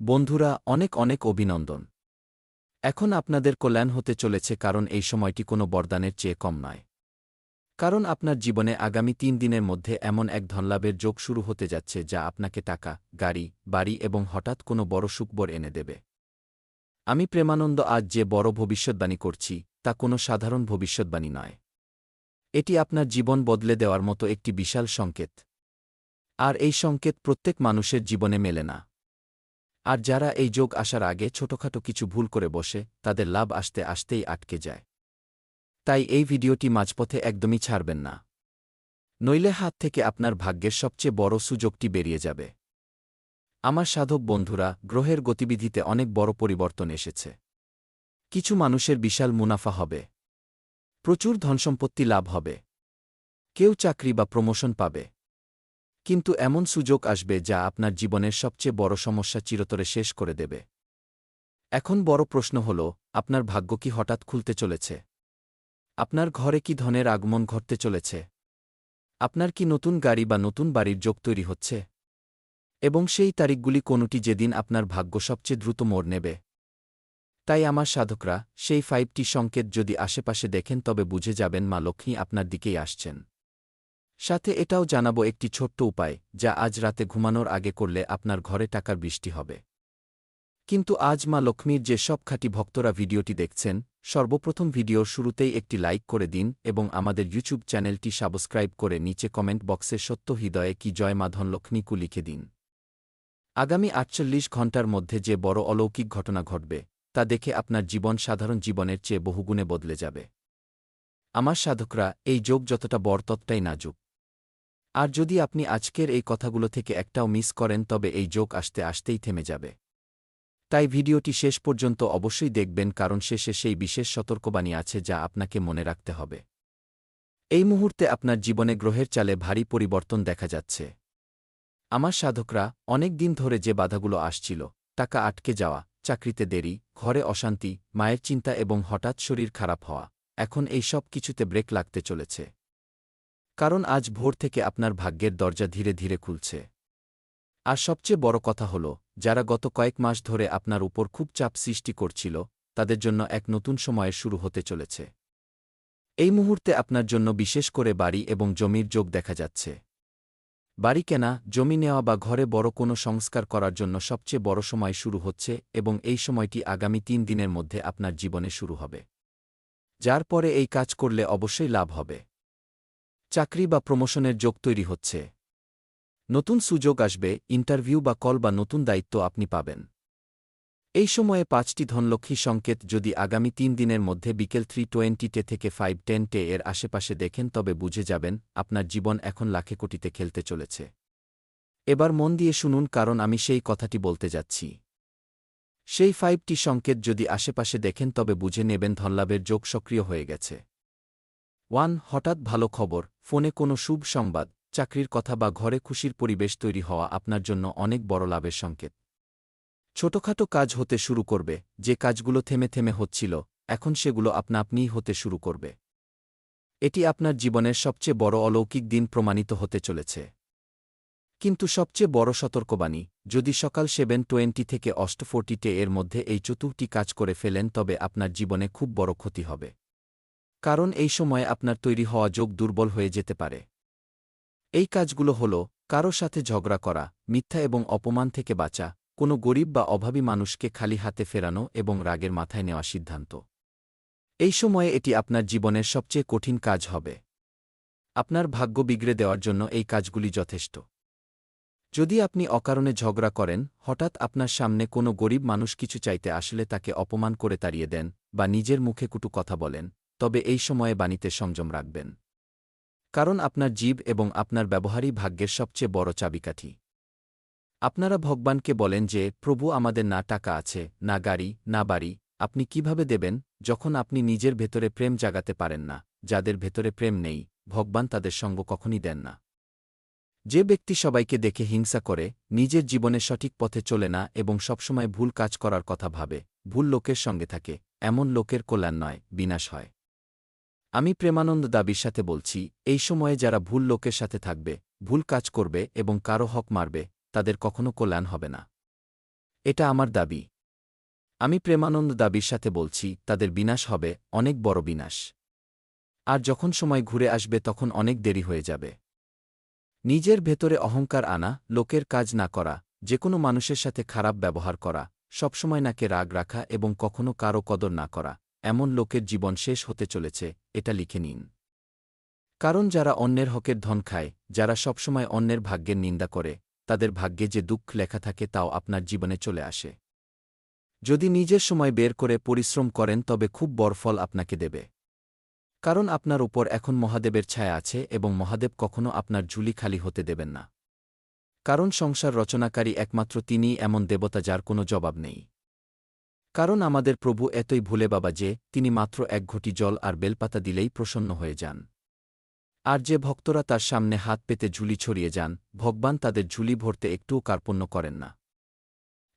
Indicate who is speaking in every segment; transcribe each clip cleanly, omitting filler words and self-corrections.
Speaker 1: বন্ধুরা, অনেক অনেক অভিনন্দন। এখন আপনাদের কল্যাণ হতে চলেছে, কারণ এই সময়টি কোনো বরদানের চেয়ে কম নয়। কারণ আপনার জীবনে আগামী ৩ দিনের মধ্যে এমন এক ধনলাভের যোগ শুরু হতে যাচ্ছে যা আপনাকে টাকা, গাড়ি, বাড়ি এবং হঠাৎ কোনো বড় সুখবর এনে দেবে। আমি প্রেমানন্দ আজ যে বড় ভবিষ্যদ্বাণী করছি তা কোনো সাধারণ ভবিষ্যদ্বাণী নয়। এটি আপনার জীবন বদলে দেওয়ার মতো একটি বিশাল সংকেত। আর এই সংকেত প্রত্যেক মানুষের জীবনে মেলে না। আর যারা এই যোগ আসার আগে ছোটখাটো কিছু ভুল করে বসে, তাদের লাভ আসতে আসতেই আটকে যায়। তাই এই ভিডিওটি মাঝপথে একদমই ছাড়বেন না। নইলে হাত থেকে আপনার ভাগ্যের সবচেয়ে বড় সুযোগটি বেরিয়ে যাবে। আমার সাধক বন্ধুরা, গ্রহের গতিবিধিতে অনেক বড় পরিবর্তন এসেছে। কিছু মানুষের বিশাল মুনাফা হবে। প্রচুর ধনসম্পত্তি লাভ হবে। কেউ চাকরি বা প্রমোশন পাবে। কিন্তু এমন সুযোগ আসবে যা আপনার জীবনের সবচেয়ে বড় সমস্যা চিরতরে শেষ করে দেবে। এখন বড় প্রশ্ন হল, আপনার ভাগ্য কি হঠাৎ খুলতে চলেছে? আপনার ঘরে কি ধনের আগমন ঘটতে চলেছে? আপনার কি নতুন গাড়ি বা নতুন বাড়ির যোগ তৈরি হচ্ছে? এবং সেই তারিখগুলি কোনটি যেদিন আপনার ভাগ্য সবচেয়ে দ্রুত মোড় নেবে? তাই আমার সাধকরা, সেই 5টি সংকেত যদি আশেপাশে দেখেন তবে বুঝে যাবেন মা লক্ষ্মী আপনার দিকেই আসছেন। সাথে এটাও জানাবো একটি ছোট্ট উপায় যা আজ রাতে ঘুমানোর আগে করলে আপনার ঘরে টাকার বৃষ্টি হবে। কিন্তু আজ মা লক্ষ্মীর যে সব খাঁটি ভক্তরা ভিডিওটি দেখছেন, সর্বপ্রথম ভিডিওর শুরুতেই একটি লাইক করে দিন এবং আমাদের ইউটিউব চ্যানেলটি সাবস্ক্রাইব করে নিচে কমেন্ট বক্সে সত্য হৃদয়ে কি জয় মা ধনলক্ষ্মীকু লিখে দিন। আগামী ৪৮ ঘণ্টার মধ্যে যে বড় অলৌকিক ঘটনা ঘটবে তা দেখে আপনার জীবন সাধারণ জীবনের চেয়ে বহুগুণে বদলে যাবে। আমার সাধকরা, এই যোগ যতটা বড় ততটাই নাজুক। আর যদি আপনি আজকের এই কথাগুলো থেকে একটাও মিস করেন তবে এই যোগ আসতে আসতেই থেমে যাবে। তাই ভিডিওটি শেষ পর্যন্ত অবশ্যই দেখবেন, কারণ শেষে সেই বিশেষ সতর্কবাণী আছে যা আপনাকে মনে রাখতে হবে। এই মুহূর্তে আপনার জীবনে গ্রহের চালে ভারী পরিবর্তন দেখা যাচ্ছে। আমার সাধকরা, অনেক দিন ধরে যে বাধাগুলো আসছিল, টাকা আটকে যাওয়া, চাকরিতে দেরি, ঘরে অশান্তি, মায়ের চিন্তা এবং হঠাৎ শরীর খারাপ হওয়া, এখন এই সব কিছুতে ব্রেক লাগতে চলেছে। কারণ আজ ভোর থেকে আপনার ভাগ্যের দরজা ধীরে ধীরে খুলছে। আর সবচেয়ে বড় কথা হল, যারা গত কয়েক মাস ধরে আপনার উপর খুব চাপ সৃষ্টি করছিল, তাদের জন্য এক নতুন সময়ের শুরু হতে চলেছে। এই মুহূর্তে আপনার জন্য বিশেষ করে বাড়ি এবং জমির যোগ দেখা যাচ্ছে। বাড়ি কেনা, জমি নেওয়া বা ঘরে বড় কোনো সংস্কার করার জন্য সবচেয়ে বড় সময় শুরু হচ্ছে এবং এই সময়টি আগামী ৩ দিনের মধ্যে আপনার জীবনে শুরু হবে। যার পরে এই কাজ করলে অবশ্যই লাভ হবে। চাকরি বা প্রমোশনের যোগ তৈরি হচ্ছে। নতুন সুযোগ আসবে, ইন্টারভিউ বা কল বা নতুন দায়িত্ব আপনি পাবেন। এই সময়ে ৫টি ধনলক্ষ্মী সংকেত যদি আগামী ৩ দিনের মধ্যে বিকেল 3:20 থেকে 5:10 এর আশেপাশে দেখেন তবে বুঝে যাবেন আপনার জীবন এখন লাখে কোটিতে খেলতে চলেছে। এবার মন দিয়ে শুনুন, কারণ আমি সেই কথাটি বলতে যাচ্ছি। সেই 5টি সংকেত যদি আশেপাশে দেখেন তবে বুঝে নেবেন ধনলাভের যোগ সক্রিয় হয়ে গেছে। 1. হঠাৎ ভালো খবর, ফোনে কোনো শুভ সংবাদ, চাকরির কথা বা ঘরে খুশির পরিবেশ তৈরি হওয়া আপনার জন্য অনেক বড় লাভের সংকেত। ছোটখাটো কাজ হতে শুরু করবে, যে কাজগুলো থেমে থেমে হচ্ছিল, এখন সেগুলো আপনা আপনিই হতে শুরু করবে। এটি আপনার জীবনের সবচেয়ে বড় অলৌকিক দিন প্রমাণিত হতে চলেছে। কিন্তু সবচেয়ে বড় সতর্কবাণী, যদি সকাল 7:20 থেকে 8:40 এর মধ্যে এই চতুর্থটি কাজ করে ফেলেন তবে আপনার জীবনে খুব বড় ক্ষতি হবে। কারণ এই সময়ে আপনার তৈরি হওয়া যোগ দুর্বল হয়ে যেতে পারে। এই কাজগুলো হল, কারো সাথে ঝগড়া করা, মিথ্যা এবং অপমান থেকে বাঁচা, কোনো গরিব বা অভাবী মানুষকে খালি হাতে ফেরানো এবং রাগের মাথায় নেওয়া সিদ্ধান্ত। এই সময়ে এটি আপনার জীবনের সবচেয়ে কঠিন কাজ হবে। আপনার ভাগ্য বিগড়ে দেওয়ার জন্য এই কাজগুলি যথেষ্ট। যদি আপনি অকারণে ঝগড়া করেন, হঠাৎ আপনার সামনে কোনো গরিব মানুষ কিছু চাইতে আসলে তাকে অপমান করে তাড়িয়ে দেন বা নিজের মুখে কটু কথা বলেন, তবে এই সময়ে বাণীতে সংযম রাখবেন। কারণ আপনার জীব এবং আপনার ব্যবহারই ভাগ্যের সবচেয়ে বড় চাবিকাঠি। আপনারা ভগবানকে বলেন যে, প্রভু, আমাদের না টাকা আছে, না গাড়ি, না বাড়ি, আপনি কিভাবে দেবেন যখন আপনি নিজের ভেতরে প্রেম জাগাতে পারেন না? যাদের ভেতরে প্রেম নেই, ভগবান তাদের সঙ্গ কখনই দেন না। যে ব্যক্তি সবাইকে দেখে হিংসা করে, নিজের জীবনে সঠিক পথে চলে না এবং সবসময় ভুল কাজ করার কথা ভাবে, ভুল লোকের সঙ্গে থাকে, এমন লোকের কল্যাণ নয়, বিনাশ হয়। আমি প্রেমানন্দ দাবির সাথে বলছি, এই সময়ে যারা ভুল লোকের সাথে থাকবে, ভুল কাজ করবে এবং কারো হক মারবে, তাদের কখনো কল্যাণ হবে না। এটা আমার দাবি। আমি প্রেমানন্দ দাবির সাথে বলছি, তাদের বিনাশ হবে, অনেক বড় বিনাশ। আর যখন সময় ঘুরে আসবে তখন অনেক দেরি হয়ে যাবে। নিজের ভেতরে অহংকার আনা, লোকের কাজ না করা, যেকোনো মানুষের সাথে খারাপ ব্যবহার করা, সবসময় নাকে রাগ রাখা এবং কখনো কারও কদর না করা, এমন লোকের জীবন শেষ হতে চলেছে, এটা লিখে নিন। কারণ যারা অন্যের হকের ধন খায়, যারা সবসময় অন্যের ভাগ্যের নিন্দা করে, তাদের ভাগ্যে যে দুঃখ লেখা থাকে তাও আপনার জীবনে চলে আসে। যদি নিজের সময় বের করে পরিশ্রম করেন তবে খুব বড় ফল আপনাকে দেবে। কারণ আপনার উপর এখন মহাদেবের ছায়া আছে এবং মহাদেব কখনো আপনার ঝুলি খালি হতে দেবেন না। কারণ সংসার রচনাকারী একমাত্র তিনিই এমন দেবতা যার কোনো জবাব নেই। কারণ আমাদের প্রভু এতই ভুলে বাবা যে তিনি মাত্র এক ঘটি জল আর বেলপাতা দিলেই প্রসন্ন হয়ে যান। আর যে ভক্তরা তার সামনে হাত পেতে ঝুলি ছড়িয়ে যান, ভগবান তাদের ঝুলি ভরতে একটুও কার্পণ্য করেন না।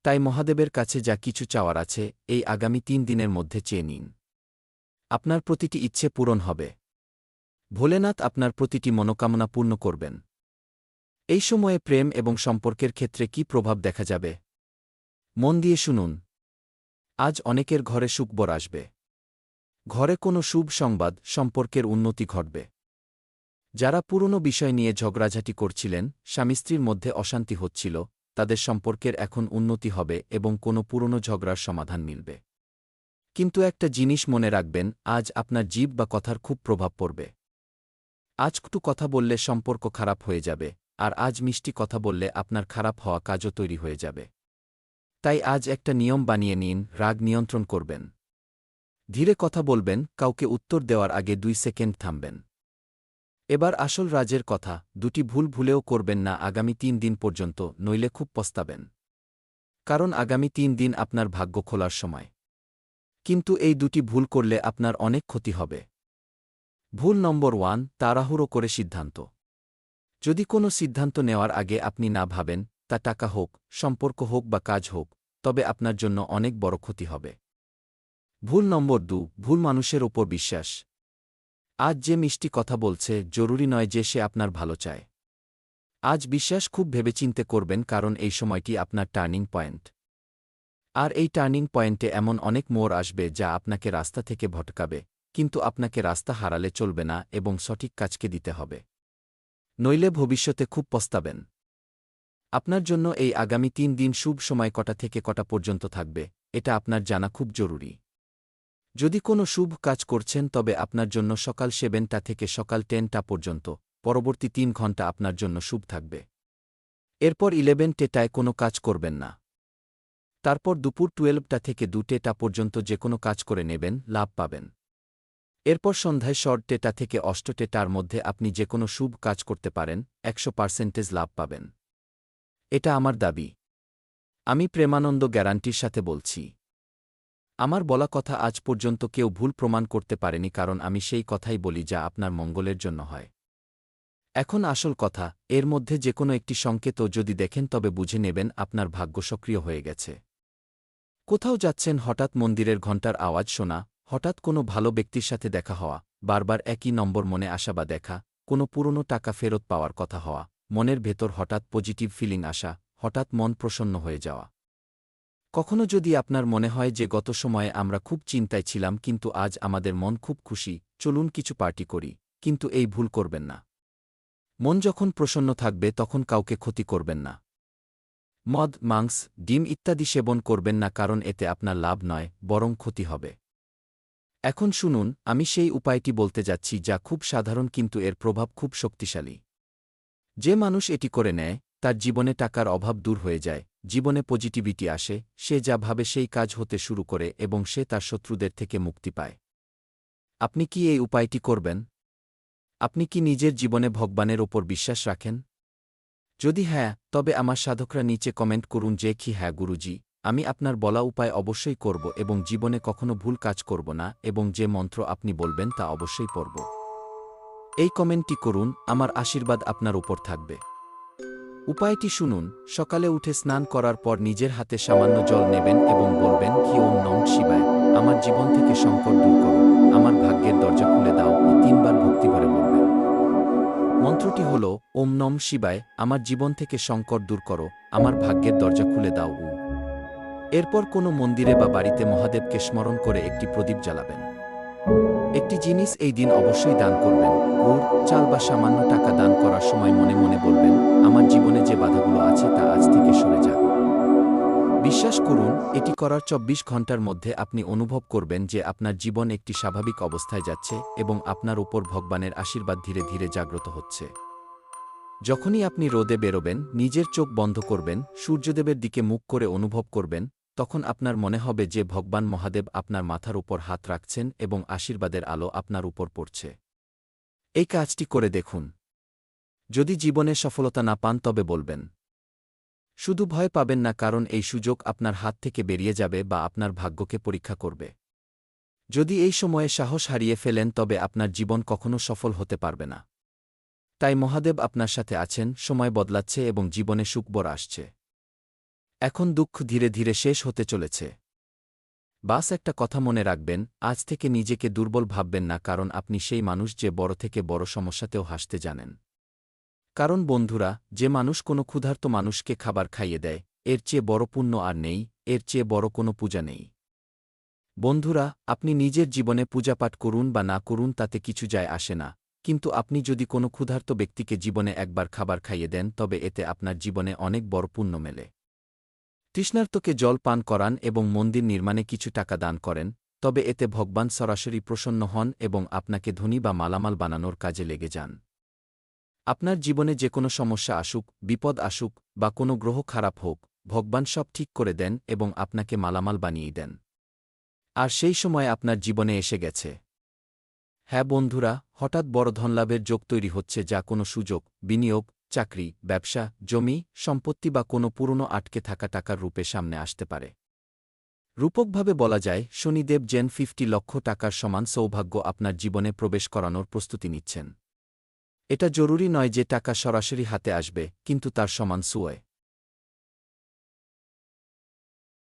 Speaker 1: তাই মহাদেবের কাছে যা কিছু চাওয়ার আছে, এই আগামী ৩ দিনের মধ্যে চেয়ে নিন। আপনার প্রতিটি ইচ্ছে পূরণ হবে। ভোলেনাথ আপনার প্রতিটি মনোকামনা পূর্ণ করবেন। এই সময়ে প্রেম এবং সম্পর্কের ক্ষেত্রে কি প্রভাব দেখা যাবে? মন দিয়ে শুনুন। আজ অনেকের ঘরে সুখবর আসবে। ঘরে কোনো শুভ সংবাদ, সম্পর্কের উন্নতি ঘটবে। যারা পুরনো বিষয় নিয়ে ঝগড়াঝাটি করছিলেন, স্বামী স্ত্রীর মধ্যে অশান্তি হচ্ছিল, তাদের সম্পর্কের এখন উন্নতি হবে এবং কোনো পুরনো ঝগড়ার সমাধান মিলবে। কিন্তু একটা জিনিস মনে রাখবেন, আজ আপনার জিভ বা কথার খুব প্রভাব পড়বে। আজ কটু কথা বললে সম্পর্ক খারাপ হয়ে যাবে, আর আজ মিষ্টি কথা বললে আপনার খারাপ হওয়া কাজও তৈরি হয়ে যাবে। তাই আজ একটা নিয়ম বানিয়ে নিন, রাগ নিয়ন্ত্রণ করবেন। ধীরে কথা বলবেন, কাউকে উত্তর দেওয়ার আগে ২ সেকেন্ড থামবেন। এবার আসল রাজের কথা, দুটি ভুল ভুলেও করবেন না আগামী ৩ দিন পর্যন্ত, নইলে খুব পস্তাবেন। কারণ আগামী ৩ দিন আপনার ভাগ্য খোলার সময়। কিন্তু এই দুটি ভুল করলে আপনার অনেক ক্ষতি হবে। ভুল নম্বর ১, তাড়াহুড়ো করে সিদ্ধান্ত। যদি কোনো সিদ্ধান্ত নেওয়ার আগে আপনি না ভাবেন, তা টাকা হোক, সম্পর্ক হোক বা কাজ হোক, তবে আপনার জন্য অনেক বড় ক্ষতি হবে। ভুল নম্বর ২, ভুল মানুষের ওপর বিশ্বাস। আজ যে মিষ্টি কথা বলছে, জরুরি নয় যে সে আপনার ভালো চায়। আজ বিশ্বাস খুব ভেবেচিন্তে করবেন কারণ এই সময়টি আপনার টার্নিং পয়েন্ট। আর এই টার্নিং পয়েন্টে এমন অনেক মোড় আসবে যা আপনাকে রাস্তা থেকে ভটকাবে, কিন্তু আপনাকে রাস্তা হারালে চলবে না এবং সঠিক কাজকে দিতে হবে। নইলে ভবিষ্যতে খুব পস্তাবেন। আপনার জন্য এই আগামী ৩ দিন শুভ সময় কটা থেকে কটা পর্যন্ত থাকবে, এটা আপনার জানা খুব জরুরি। যদি কোনো শুভ কাজ করছেন তবে আপনার জন্য সকাল 7টা থেকে সকাল 10টা পর্যন্ত, পরবর্তী ৩ ঘণ্টা আপনার জন্য শুভ থাকবে। এরপর 11টায় কোনো কাজ করবেন না। তারপর দুপুর 12টা থেকে 2টা পর্যন্ত যে কোনো কাজ করে নেবেন, লাভ পাবেন। এরপর সন্ধ্যায় 6টা থেকে 8টার মধ্যে আপনি যে কোনো শুভ কাজ করতে পারেন, 100% লাভ পাবেন। এটা আমার দাবি। আমি প্রেমানন্দ গ্যারান্টির সাথে বলছি। আমার বলা কথা আজ পর্যন্ত কেউ ভুল প্রমাণ করতে পারেনি কারণ আমি সেই কথাই বলি যা আপনার মঙ্গলের জন্য হয়। এখন আসল কথা, এর মধ্যে যে কোনো একটি সংকেতও যদি দেখেন তবে বুঝে নেবেন আপনার ভাগ্য সক্রিয় হয়ে গেছে। কোথাও যাচ্ছেন, হঠাৎ মন্দিরের ঘণ্টার আওয়াজ শোনা, হঠাৎ কোনো ভালো ব্যক্তির সাথে দেখা হওয়া, বারবার একই নম্বর মনে আসা বা দেখা, কোনো পুরনো টাকা ফেরত পাওয়ার কথা হওয়া, মনের ভেতর হঠাৎ পজিটিভ ফিলিং আসা, হঠাৎ মন প্রসন্ন হয়ে যাওয়া। কখনো যদি আপনার মনে হয় যে গত সময়ে আমরা খুব চিন্তায় ছিলাম কিন্তু আজ আমাদের মন খুব খুশি, চলুন কিছু পার্টি করি, কিন্তু এই ভুল করবেন না। মন যখন প্রসন্ন থাকবে তখন কাউকে ক্ষতি করবেন না। মদ, মাংস, ডিম ইত্যাদি সেবন করবেন না কারণ এতে আপনার লাভ নয়, বরং ক্ষতি হবে। এখন শুনুন, আমি সেই উপায়টি বলতে যাচ্ছি যা খুব সাধারণ কিন্তু এর প্রভাব খুব শক্তিশালী। যে মানুষ এটি করে নেয়, তার জীবনে টাকার অভাব দূর হয়ে যায়, জীবনে পজিটিভিটি আসে, সে যা ভাবে সেই কাজ হতে শুরু করে এবং সে তার শত্রুদের থেকে মুক্তি পায়। আপনি কি এই উপায়টি করবেন? আপনি কি নিজের জীবনে ভগবানের ওপর বিশ্বাস রাখেন? যদি হ্যাঁ, তবে আমার সাধকরা নিচে কমেন্ট করুন যে কি হ্যাঁ গুরুজি, আমি আপনার বলা উপায় অবশ্যই করব এবং জীবনে কখনো ভুল কাজ করব না এবং যে মন্ত্র আপনি বলবেন তা অবশ্যই পড়ব। এই কমেন্টটি করুন, আমার আশীর্বাদ আপনার উপর থাকবে। উপায়টি শুনুন, সকালে উঠে স্নান করার পর নিজের হাতে সামান্য জল নেবেন এবং বলবেন কি ওম নমঃ শিবায়, আমার জীবন থেকে সংকট দূর করো, আমার ভাগ্যের দরজা খুলে দাও, 3বার ভক্তিভরে বলবেন। মন্ত্রটি হল ওম নমঃ শিবায়, আমার জীবন থেকে সংকট দূর করো, আমার ভাগ্যের দরজা খুলে দাও। এরপর কোনো মন্দিরে বা বাড়িতে মহাদেবকে স্মরণ করে একটি প্রদীপ জ্বালাবেন। একটি জিনিস এই দিন অবশ্যই দান করবেন। গুড়, চাল বা সামান্য টাকা দান করার সময় মনে মনে বলবেন, আমার জীবনে যে বাধাগুলো আছে তা আজ থেকে সরে যাক। বিশ্বাস করুন, এটি করার ২৪ ঘন্টার মধ্যে আপনি অনুভব করবেন যে আপনার জীবন একটি স্বাভাবিক অবস্থায় যাচ্ছে এবং আপনার উপর ভগবানের আশীর্বাদ ধীরে ধীরে জাগ্রত হচ্ছে। যখনই আপনি রোদে বেরোবেন, নিজের চোখ বন্ধ করবেন, সূর্যদেবের দিকে মুখ করে অনুভব করবেন, তখন আপনার মনে হবে যে ভগবান মহাদেব আপনার মাথার উপর হাত রাখছেন এবং আশীর্বাদের আলো আপনার উপর পড়ছে। এই কাজটি করে দেখুন। যদি জীবনে সফলতা না পান তবে বলবেন। শুধু ভয় পাবেন না, কারণ এই সুযোগ আপনার হাত থেকে বেরিয়ে যাবে বা আপনার ভাগ্যকে পরীক্ষা করবে। যদি এই সময়ে সাহস হারিয়ে ফেলেন তবে আপনার জীবন কখনো সফল হতে পারবে না। তাই মহাদেব আপনার সাথে আছেন, সময় বদলাচ্ছে এবং জীবনে সুখবর আসছে। এখন দুঃখ ধীরে ধীরে শেষ হতে চলেছে। বাস একটা কথা মনে রাখবেন, আজ থেকে নিজেকে দুর্বল ভাববেন না, কারণ আপনি সেই মানুষ যে বড় থেকে বড় সমস্যাতেও হাসতে জানেন। কারণ বন্ধুরা, যে মানুষ কোনো ক্ষুধার্ত মানুষকে খাবার খাইয়ে দেয়, এর চেয়ে বড় পুণ্য আর নেই, এর চেয়ে বড় কোনো পূজা নেই। বন্ধুরা, আপনি নিজের জীবনে পূজাপাঠ করুন বা না করুন তাতে কিছু যায় আসে না, কিন্তু আপনি যদি কোনো ক্ষুধার্ত ব্যক্তিকে জীবনে একবার খাবার খাইয়ে দেন তবে এতে আপনার জীবনে অনেক বড় পুণ্য মেলে। তৃষ্ণার্তকে জল পান করান এবং মন্দির নির্মাণে কিছু টাকা দান করেন, তবে এতে ভগবান সরাসরি প্রসন্ন হন এবং আপনাকে ধনী বা মালামাল বানানোর কাজে লেগে যান। আপনার জীবনে যে কোনো সমস্যা আসুক, বিপদ আসুক বা কোনো গ্রহ খারাপ হোক, ভগবান সব ঠিক করে দেন এবং আপনাকে মালামাল বানিয়ে দেন। আর সেই সময় আপনার জীবনে এসে গেছে। হ্যাঁ বন্ধুরা, হঠাৎ বড় ধনলাভের যোগ তৈরি হচ্ছে, যা কোনো সুযোগ, বিনিয়োগ, চাকরি, ব্যবসা, জমি, সম্পত্তি বা কোনো পুরনো আটকে থাকা টাকার রূপে সামনে আসতে পারে। রূপকভাবে বলা যায়, শনিদেব যেন 50 লক্ষ টাকার সমান সৌভাগ্য আপনার জীবনে প্রবেশ করানোর প্রস্তুতি নিচ্ছেন। এটা জরুরি নয় যে টাকা সরাসরি হাতে আসবে, কিন্তু তার সমান সুয়